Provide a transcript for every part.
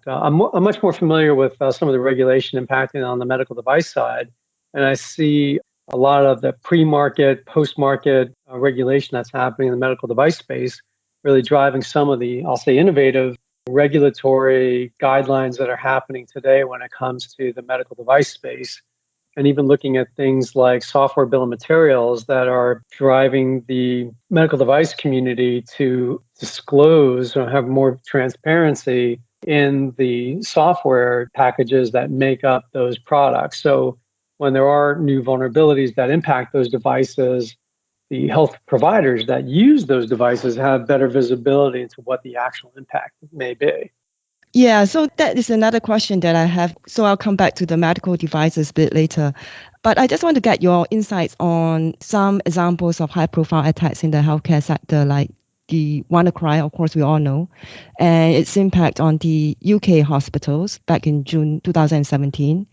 I'm much more familiar with some of the regulation impacting on the medical device side, and I see a lot of the pre-market, post-market regulation that's happening in the medical device space, really driving some of the, I'll say, innovative regulatory guidelines that are happening today when it comes to the medical device space. And even looking at things like software bill of materials that are driving the medical device community to disclose or have more transparency in the software packages that make up those products. So when there are new vulnerabilities that impact those devices, the health providers that use those devices have better visibility into what the actual impact may be. Yeah, so that is another question that I have. So I'll come back to the medical devices a bit later. But I just want to get your insights on some examples of high-profile attacks in the healthcare sector, like the WannaCry, of course, we all know, and its impact on the UK hospitals back in June 2017.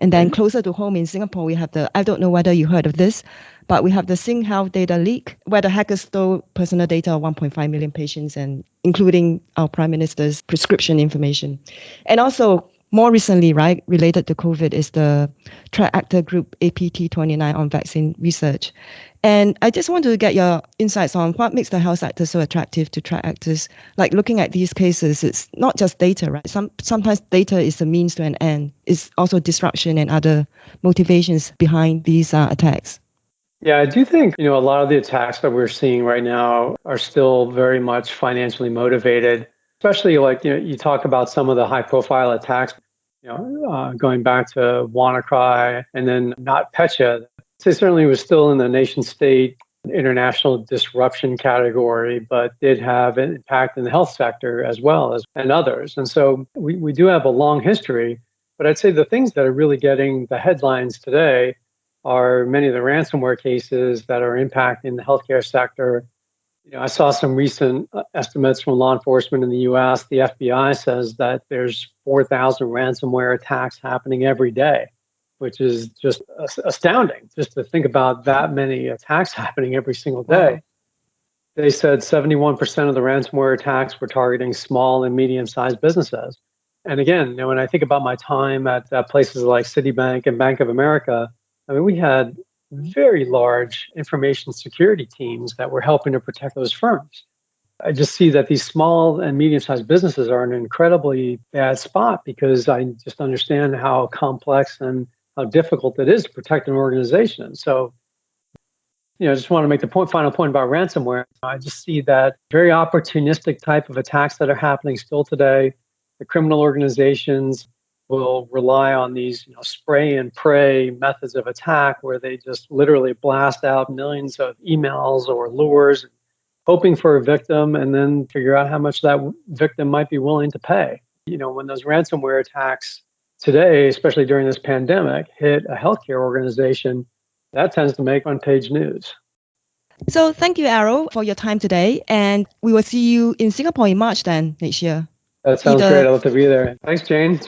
And then closer to home in Singapore, we have I don't know whether you heard of this, but we have the Sing Health data leak, where the hackers stole personal data of 1.5 million patients, and including our Prime Minister's prescription information. And also, more recently, right, related to COVID, is the threat actor group APT29 on vaccine research. And I just want to get your insights on what makes the health sector so attractive to threat actors. Like looking at these cases, it's not just data, right? Sometimes data is a means to an end. It's also disruption and other motivations behind these attacks. Yeah, I do think, a lot of the attacks that we're seeing right now are still very much financially motivated, especially like, you talk about some of the high profile attacks, going back to WannaCry and then NotPetya. So certainly was still in the nation state international disruption category, but did have an impact in the health sector as well as and others. And so we do have a long history, but I'd say the things that are really getting the headlines today are many of the ransomware cases that are impacting the healthcare sector. I saw some recent estimates from law enforcement in the US. The FBI says that there's 4,000 ransomware attacks happening every day, which is just astounding, just to think about that many attacks happening every single day. Wow. They said 71% of the ransomware attacks were targeting small and medium-sized businesses. And again, when I think about my time at places like Citibank and Bank of America, I mean, we had very large information security teams that were helping to protect those firms. I just see that these small and medium-sized businesses are in an incredibly bad spot because I just understand how complex and how difficult it is to protect an organization. So, I just want to make the final point about ransomware. I just see that very opportunistic type of attacks that are happening still today. The criminal organizations will rely on these spray and pray methods of attack where they just literally blast out millions of emails or lures, hoping for a victim and then figure out how much that victim might be willing to pay. When those ransomware attacks today, especially during this pandemic, hit a healthcare organization, that tends to make on-page news. So thank you, Errol, for your time today. And we will see you in Singapore in March then, next year. That sounds great. I'd love to be there. Thanks, Jane.